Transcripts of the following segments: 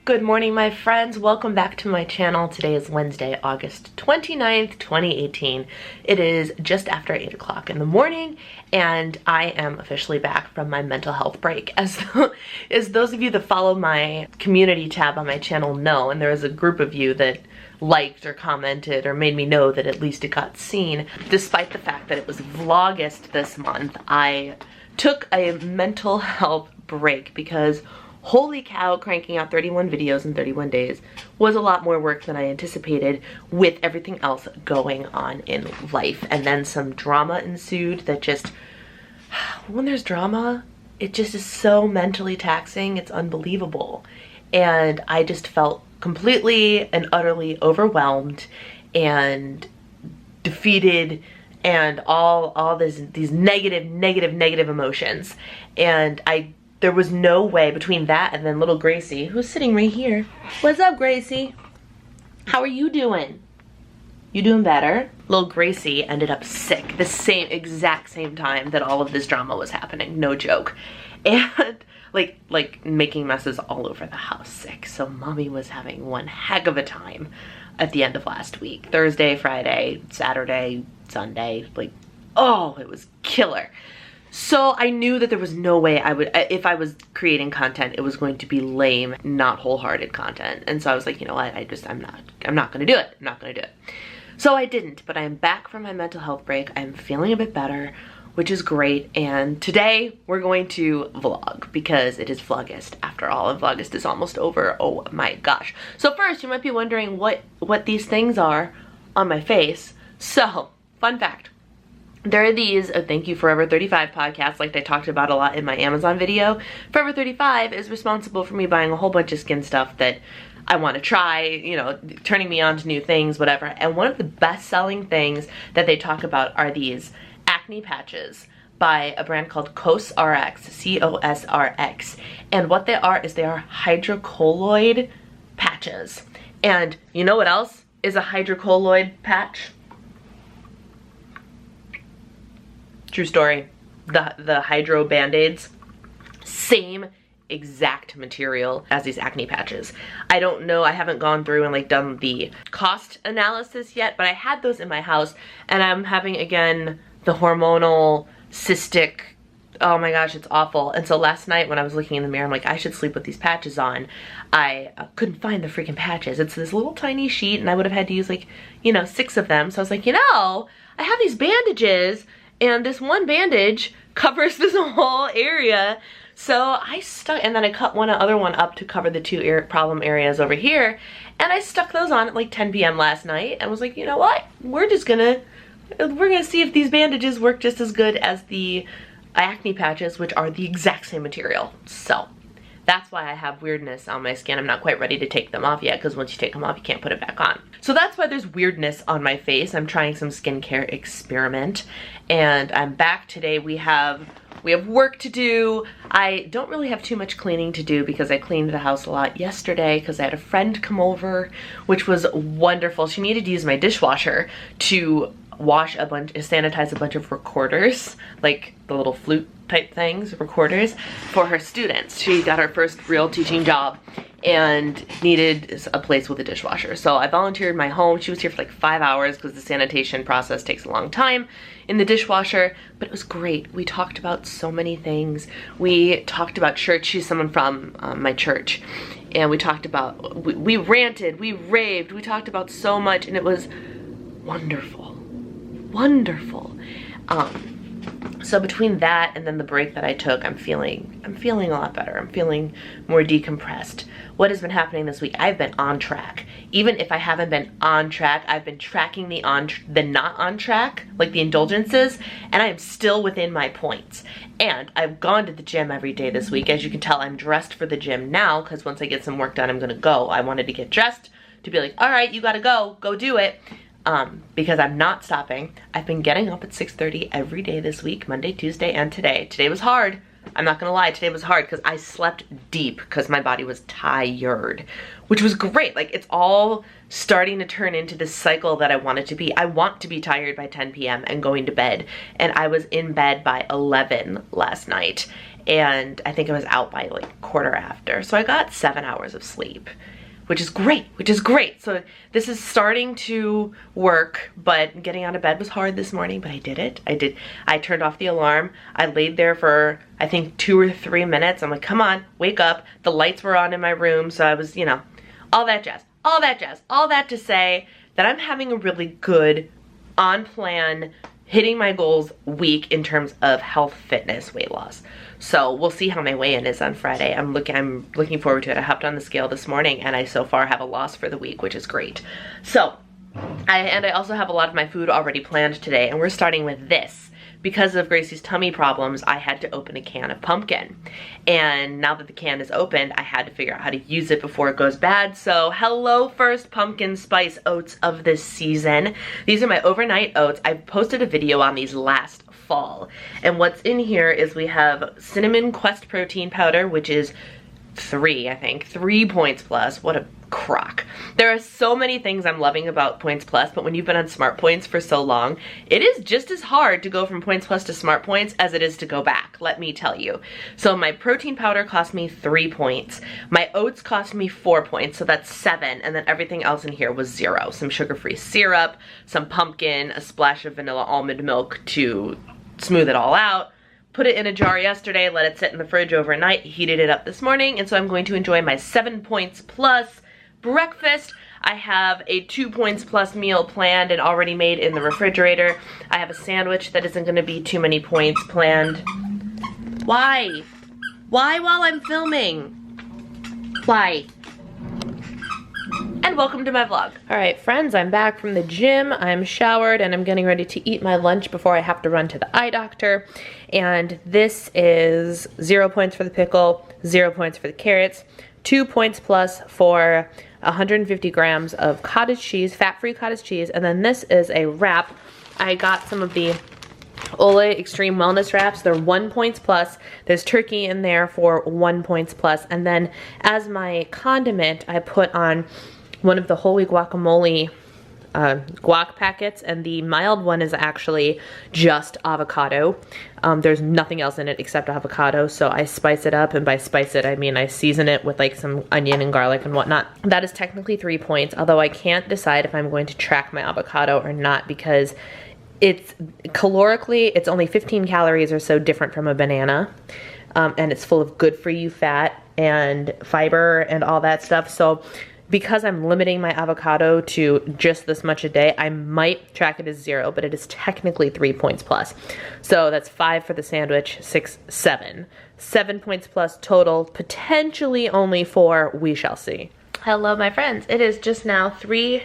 Good morning, my friends. Welcome back to my channel. Today is Wednesday, August 29th, 2018. It is just after 8 o'clock in the morning, and I am officially back from my mental health break. As those of you that follow my community tab on my channel know, and there is a group of you that liked or commented or made me know that at least it got seen, despite the fact that it was Vlogust this month, I took a mental health break because holy cow, cranking out 31 videos in 31 days was a lot more work than I anticipated with everything else going on in life. And then some drama ensued that just, when there's drama, it just is so mentally taxing, it's unbelievable. And I just felt completely and utterly overwhelmed and defeated and all these negative emotions. And there was no way between that and then little Gracie, who's sitting right here. What's up, Gracie? How are you doing? You doing better? Little Gracie ended up sick the exact same time that all of this drama was happening. No joke. And like making messes all over the house sick. So mommy was having one heck of a time at the end of last week. Thursday, Friday, Saturday, Sunday, oh, it was killer. So I knew that there was no way I would, if I was creating content, it was going to be lame, not wholehearted content. And so I was like, you know what, I'm not gonna do it. I'm not gonna do it. So I didn't, but I am back from my mental health break. I'm feeling a bit better, which is great. And today we're going to vlog because it is Vlogust after all, and Vlogust is almost over. Oh my gosh. So first you might be wondering what these things are on my face. So, fun fact. There are these, thank you Forever 35 podcasts, like I talked about a lot in my Amazon video. Forever 35 is responsible for me buying a whole bunch of skin stuff that I want to try, you know, turning me on to new things, whatever. And one of the best-selling things that they talk about are these acne patches by a brand called COSRX, C-O-S-R-X. And what they are is they are hydrocolloid patches. And you know what else is a hydrocolloid patch? True story. The hydro band-aids, same exact material as these acne patches. I don't know, I haven't gone through and done the cost analysis yet, but I had those in my house, and I'm having again the hormonal cystic, oh my gosh, it's awful. And so last night when I was looking in the mirror, I'm like, I should sleep with these patches on. I couldn't find the freaking patches. It's this little tiny sheet, and I would have had to use 6 of them. So I was like, I have these bandages, and this one bandage covers this whole area. So I stuck, and then I cut other one up to cover the two problem areas over here. And I stuck those on at 10 p.m. last night and was like, you know what? We're gonna see if these bandages work just as good as the acne patches, which are the exact same material. So that's why I have weirdness on my skin. I'm not quite ready to take them off yet, because once you take them off, you can't put it back on. So that's why there's weirdness on my face. I'm trying some skincare experiment, and I'm back today. We have work to do. I don't really have too much cleaning to do because I cleaned the house a lot yesterday because I had a friend come over, which was wonderful. She needed to use my dishwasher to sanitize a bunch of recorders, like the little flute type things, recorders, for her students. She got her first real teaching job and needed a place with a dishwasher. So I volunteered my home. She was here for 5 hours because the sanitation process takes a long time in the dishwasher, but it was great. We talked about so many things. We talked about church. She's someone from my church, and we talked about, we ranted, we raved, we talked about so much, and it was wonderful. Wonderful. So between that and then the break that I took, I'm feeling a lot better. I'm feeling more decompressed. What has been happening this week? I've been on track. Even if I haven't been on track, I've been tracking the not on track, like the indulgences, and I am still within my points. And I've gone to the gym every day this week. As you can tell, I'm dressed for the gym now, because once I get some work done, I'm gonna go. I wanted to get dressed to be like, all right, you gotta go do it. Because I'm not stopping. I've been getting up at 6:30 every day this week, Monday, Tuesday, and today. Today was hard. I'm not gonna lie, today was hard because I slept deep because my body was tired, which was great. It's all starting to turn into this cycle that I want it to be. I want to be tired by 10 p.m. and going to bed, and I was in bed by 11 last night. and I think I was out by like quarter after. So I got 7 hours of sleep, which is great, So this is starting to work, but getting out of bed was hard this morning, but I did it. I turned off the alarm. I laid there for, I think, 2 or 3 minutes. I'm like, come on, wake up. The lights were on in my room, so I was, you know, all that jazz. All that to say that I'm having a really good, on plan, hitting my goals week in terms of health, fitness, weight loss. So we'll see how my weigh-in is on Friday. I'm looking forward to it. I hopped on the scale this morning and I so far have a loss for the week, which is great. So, I also have a lot of my food already planned today, and we're starting with this. Because of Gracie's tummy problems, I had to open a can of pumpkin. And now that the can is opened, I had to figure out how to use it before it goes bad. So hello, first pumpkin spice oats of this season. These are my overnight oats. I posted a video on these last fall. And what's in here is we have cinnamon quest protein powder, which is 3 points plus. What a crock. There are so many things I'm loving about Points Plus, but when you've been on Smart Points for so long, it is just as hard to go from Points Plus to Smart Points as it is to go back, let me tell you. So my protein powder cost me 3 points. My oats cost me 4 points, so that's 7, and then everything else in here was 0. Some sugar-free syrup, some pumpkin, a splash of vanilla almond milk to smooth it all out. Put it in a jar yesterday, let it sit in the fridge overnight, heated it up this morning, and so I'm going to enjoy my 7 points plus breakfast. I have a 2 points plus meal planned and already made in the refrigerator. I have a sandwich that isn't gonna be too many points planned. Why? Why while I'm filming? Why? And welcome to my vlog. All right, friends, I'm back from the gym. I'm showered and I'm getting ready to eat my lunch before I have to run to the eye doctor. And this is 0 points for the pickle, 0 points for the carrots, 2 points plus for 150 grams of cottage cheese, fat-free cottage cheese, and then this is a wrap. I got some of the Olay Extreme Wellness Wraps. They're 1 points plus. There's turkey in there for 1 points plus. And then as my condiment, I put on one of the whole wheat guacamole guac packets, and the mild one is actually just avocado. There's nothing else in it except avocado, so I spice it up, and by spice it I mean I season it with like some onion and garlic and whatnot. That is technically 3 points, although I can't decide if I'm going to track my avocado or not, because it's calorically, it's only 15 calories or so different from a banana, and it's full of good for you fat and fiber and all that stuff. So because I'm limiting my avocado to just this much a day, I might track it as 0, but it is technically 3 points plus. So that's 5 for the sandwich, 6, 7. 7 points plus total, potentially only 4, we shall see. Hello, my friends. It is just now 3:50.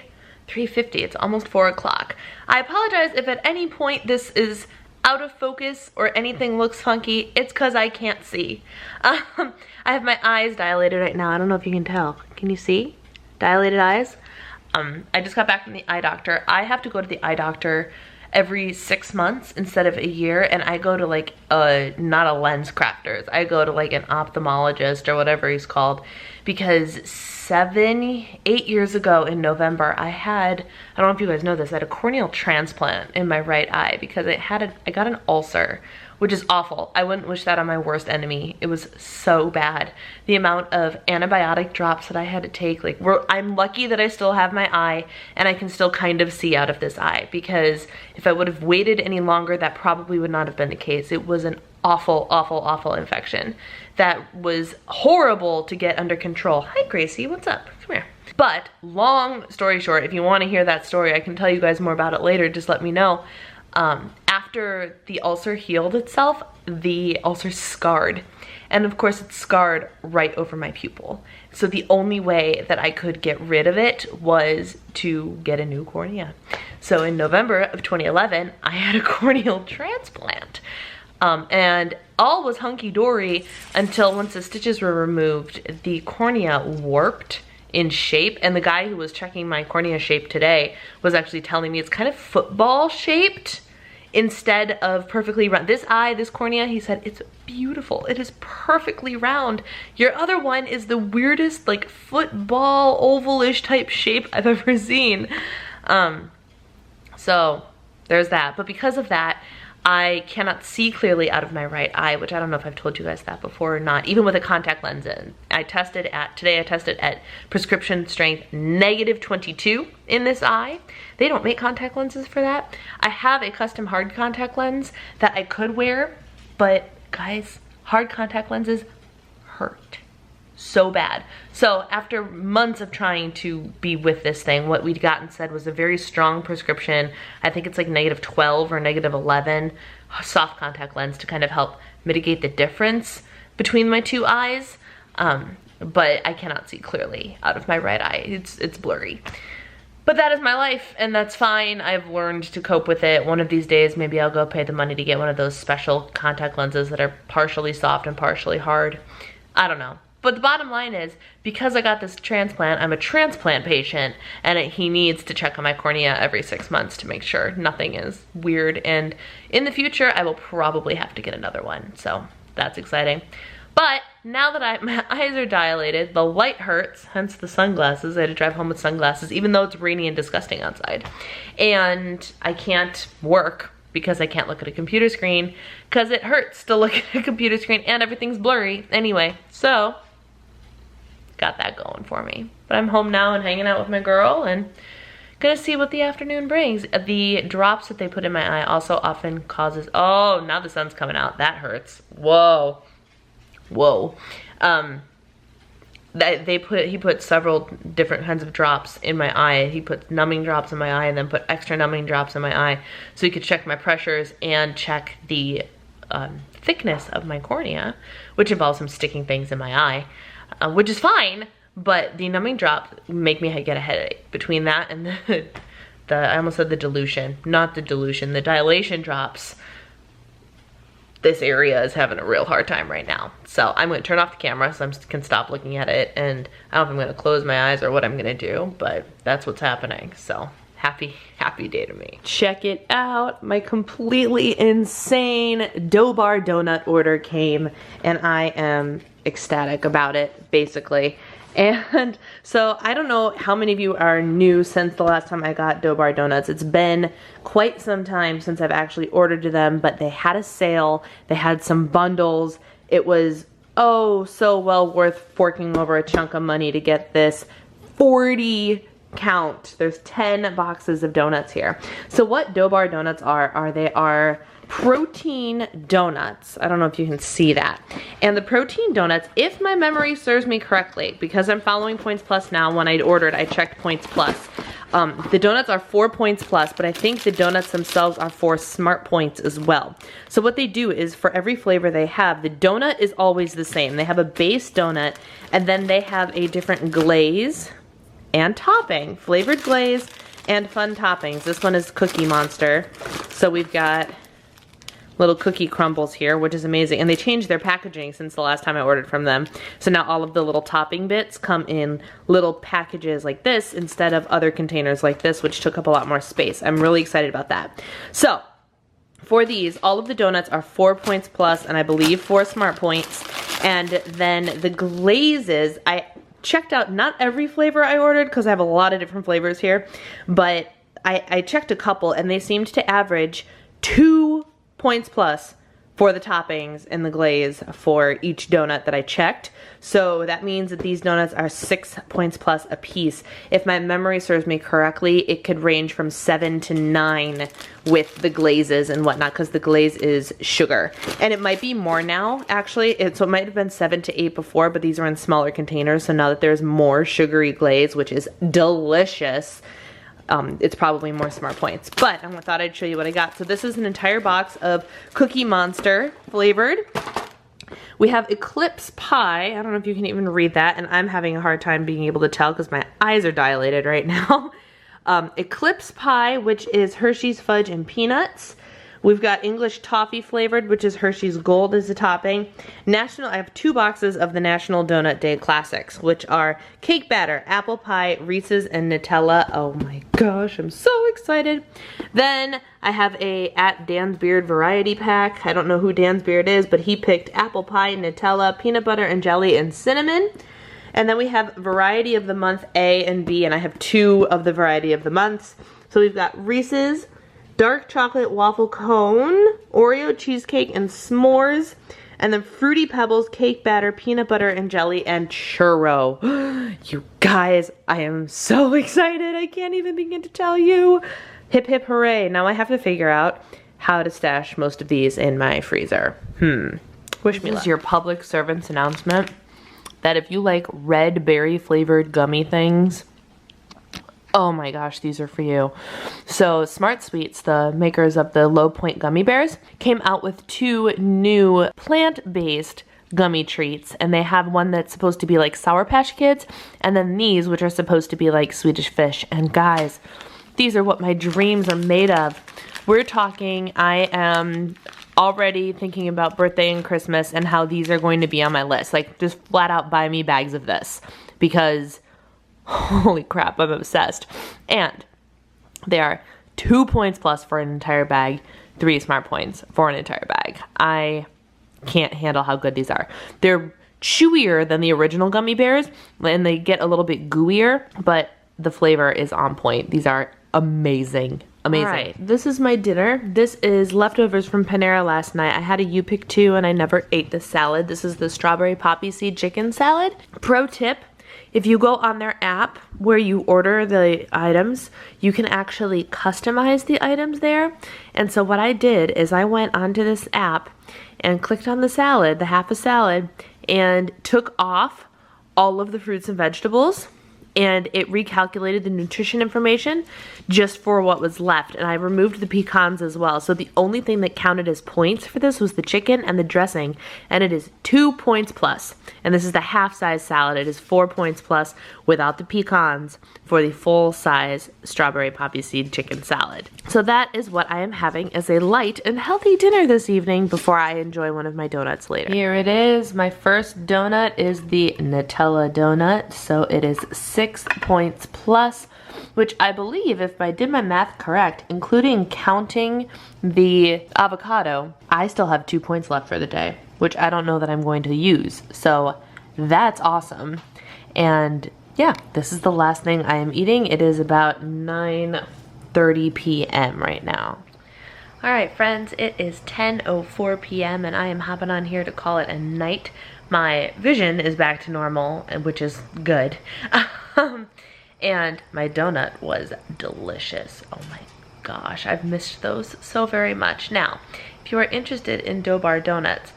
It's almost 4 o'clock. I apologize if at any point this is out of focus or anything looks funky. It's because I can't see. I have my eyes dilated right now. I don't know if you can tell. Can you see? Dilated eyes. I just got back from the eye doctor. I have to go to the eye doctor every 6 months instead of a year, and I go to like not a lens crafters. I go to like an ophthalmologist or whatever he's called, because 8 years ago in November, I don't know if you guys know this, I had a corneal transplant in my right eye because I got an ulcer, which is awful. I wouldn't wish that on my worst enemy. It was so bad. The amount of antibiotic drops that I had to take, like, I'm lucky that I still have my eye and I can still kind of see out of this eye, because if I would have waited any longer, that probably would not have been the case. It was an awful, awful, awful infection that was horrible to get under control. Hi, Gracie, what's up? Come here. But long story short, if you want to hear that story, I can tell you guys more about it later. Just let me know. After the ulcer healed itself, the ulcer scarred. And of course it's scarred right over my pupil. So the only way that I could get rid of it was to get a new cornea. So in November of 2011, I had a corneal transplant. And all was hunky-dory until once the stitches were removed, the cornea warped in shape, and the guy who was checking my cornea shape today was actually telling me it's kind of football shaped instead of perfectly round. This eye, this cornea, he said, it's beautiful. It is perfectly round. Your other one is the weirdest, like, football ovalish type shape I've ever seen. So there's that. But because of that, I cannot see clearly out of my right eye, which I don't know if I've told you guys that before or not, even with a contact lens in. Today I tested at prescription strength -22 in this eye. They don't make contact lenses for that. I have a custom hard contact lens that I could wear, but guys, hard contact lenses hurt so bad. So after months of trying to be with this thing, what we'd gotten said was a very strong prescription. I think it's like -12 or -11 soft contact lens to kind of help mitigate the difference between my two eyes. But I cannot see clearly out of my right eye. It's blurry. But that is my life, and that's fine. I've learned to cope with it. One of these days, maybe I'll go pay the money to get one of those special contact lenses that are partially soft and partially hard. I don't know. But the bottom line is, because I got this transplant, I'm a transplant patient, and he needs to check on my cornea every 6 months to make sure nothing is weird. And in the future, I will probably have to get another one. So that's exciting. But now that my eyes are dilated, the light hurts, hence the sunglasses. I had to drive home with sunglasses, even though it's rainy and disgusting outside. And I can't work because I can't look at a computer screen because it hurts to look at a computer screen and everything's blurry anyway. So got that going for me. But I'm home now and hanging out with my girl and gonna see what the afternoon brings. The drops that they put in my eye also often causes, oh, now the sun's coming out. That hurts. Whoa. Whoa. He put several different kinds of drops in my eye. He put numbing drops in my eye and then put extra numbing drops in my eye so he could check my pressures and check the thickness of my cornea, which involves him sticking things in my eye. Which is fine, but the numbing drops make me get a headache. Between that and I almost said the dilution, not the dilution, the dilation drops, this area is having a real hard time right now. So I'm gonna turn off the camera so I can stop looking at it, and I don't know if I'm gonna close my eyes or what I'm gonna do, but that's what's happening. So happy day to me. Check it out. My completely insane Dobar donut order came, and I am ecstatic about it, basically. And so I don't know how many of you are new since the last time I got Dobar Donuts. It's been quite some time since I've actually ordered them, but they had a sale. They had some bundles. It was, oh, so well worth forking over a chunk of money to get this 40 count. There's 10 boxes of donuts here. So what Dobar Donuts are they are protein donuts. I don't know if you can see that. And the protein donuts, if my memory serves me correctly, because I'm following Points Plus now, when I ordered, I checked Points Plus. The donuts are 4 Points Plus, but I think the donuts themselves are 4 Smart Points as well. So what they do is, for every flavor they have, the donut is always the same. They have a base donut, and then they have a different glaze and topping, flavored glaze and fun toppings. This one is Cookie Monster. So we've got little cookie crumbles here, which is amazing. And they changed their packaging since the last time I ordered from them. So now all of the little topping bits come in little packages like this instead of other containers like this, which took up a lot more space. I'm really excited about that. So for these, all of the donuts are 4 Points Plus, and I believe 4 Smart Points. And then the glazes, I checked out not every flavor I ordered because I have a lot of different flavors here, but I checked a couple, and they seemed to average 2 Points Plus for the toppings and the glaze for each donut that I checked. So that means that these donuts are 6 Points Plus a piece. If my memory serves me correctly, it could range from 7 to 9 with the glazes and whatnot, because the glaze is sugar. And it might be more now, actually. So it might have been 7 to 8 before, but these are in smaller containers. So now that there's more sugary glaze, which is delicious, it's probably more Smart Points. But I thought I'd show you what I got. So this is an entire box of Cookie Monster flavored. We have Eclipse Pie. I don't know if you can even read that, and I'm having a hard time being able to tell because my eyes are dilated right now. Eclipse Pie, which is Hershey's Fudge and Peanuts. We've got English Toffee flavored, which is Hershey's Gold as the topping. I have 2 boxes of the National Donut Day Classics, which are Cake Batter, Apple Pie, Reese's, and Nutella. Oh my gosh, I'm so excited. Then I have a at Dan's Beard variety pack. I don't know who Dan's Beard is, but he picked Apple Pie, Nutella, Peanut Butter and Jelly, and Cinnamon. And then we have Variety of the Month A and B, and I have 2 of the Variety of the Months. So we've got Reese's dark chocolate waffle cone, Oreo cheesecake and s'mores, and then Fruity Pebbles, cake batter, peanut butter and jelly, and churro. You guys, I am so excited. I can't even begin to tell you. Hip hip hooray. Now I have to figure out how to stash most of these in my freezer. Wish me luck. This is your public servant's announcement that if you like red berry flavored gummy things, oh my gosh, these are for you. So Smart Sweets, the makers of the Low Point gummy bears, came out with 2 new plant-based gummy treats, and they have one that's supposed to be like Sour Patch Kids, and then these, which are supposed to be like Swedish Fish. And guys, these are what my dreams are made of. We're talking, I am already thinking about birthday and Christmas and how these are going to be on my list. Like, just flat out buy me bags of this, because holy crap, I'm obsessed. And they are 2 points plus for an entire bag, 3 smart points for an entire bag. I can't handle how good these are. They're chewier than the original gummy bears, and they get a little bit gooier, but the flavor is on point. These are amazing. Amazing. All right, this is my dinner. This is leftovers from Panera last night. I had a You Pick 2 and I never ate the salad. This is the strawberry poppy seed chicken salad. Pro tip, if you go on their app where you order the items, you can actually customize the items there. And so what I did is I went onto this app and clicked on the salad, the half a salad, and took off all of the fruits and vegetables, and it recalculated the nutrition information just for what was left. And I removed the pecans as well. So the only thing that counted as points for this was the chicken and the dressing, and it is 2 points plus. And this is the half-size salad. It is 4 points plus without the pecans for the full-size strawberry poppy seed chicken salad. So that is what I am having as a light and healthy dinner this evening before I enjoy one of my donuts later. Here it is. My first donut is the Nutella donut. So it is 6 points plus, which I believe, if I did my math correct, including counting the avocado, I still have 2 points left for the day, which I don't know that I'm going to use. So that's awesome. And yeah, this is the last thing I am eating. It is about 9:30 p.m. right now. All right, friends, it is 10:04 p.m. and I am hopping on here to call it a night. My vision is back to normal, which is good. And my donut was delicious. Oh my gosh, I've missed those so very much. Now, if you are interested in Dobar Donuts,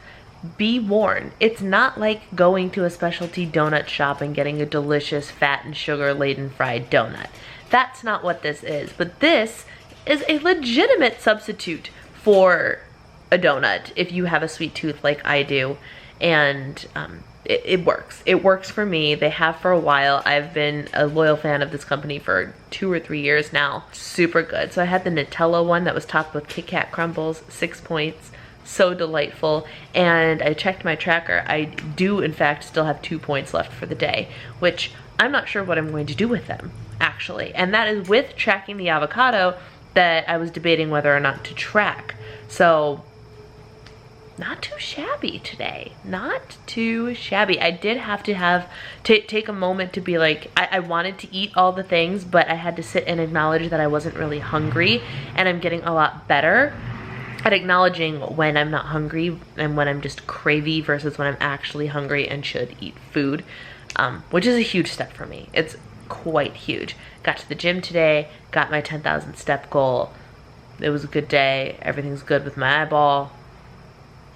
be warned, it's not like going to a specialty donut shop and getting a delicious fat and sugar laden fried donut. That's not what this is, but this is a legitimate substitute for a donut if you have a sweet tooth like I do. And it works. It works for me. They have for a while. I've been a loyal fan of this company for 2 or 3 years now. Super good. So I had the Nutella one that was topped with Kit Kat crumbles, 6 points. So delightful. And I checked my tracker. I do, in fact, still have 2 points left for the day, which I'm not sure what I'm going to do with them, actually. And that is with tracking the avocado that I was debating whether or not to track. So not too shabby today. Not too shabby. I did have to take a moment to be like, I wanted to eat all the things, but I had to sit and acknowledge that I wasn't really hungry, and I'm getting a lot better at acknowledging when I'm not hungry and when I'm just cravey versus when I'm actually hungry and should eat food, which is a huge step for me. It's quite huge. Got to the gym today, got my 10,000 step goal. It was a good day. Everything's good with my eyeball.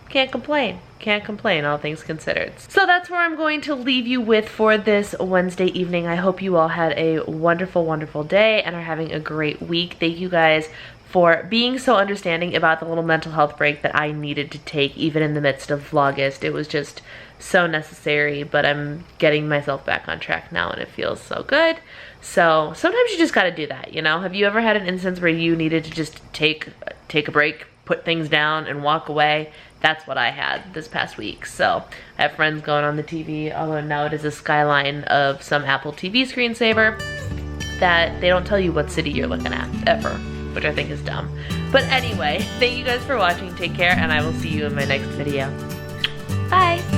Can't complain. Can't complain, all things considered. So that's where I'm going to leave you with for this Wednesday evening. I hope you all had a wonderful, wonderful day and are having a great week. Thank you guys for being so understanding about the little mental health break that I needed to take even in the midst of Vlogust. It was just so necessary, but I'm getting myself back on track now and it feels so good. So sometimes you just gotta do that, you know? Have you ever had an instance where you needed to just take a break, put things down and walk away? That's what I had this past week. So I have friends going on the TV, although now it is a skyline of some Apple TV screensaver that they don't tell you what city you're looking at, ever, which I think is dumb. But anyway, thank you guys for watching. Take care, and I will see you in my next video. Bye!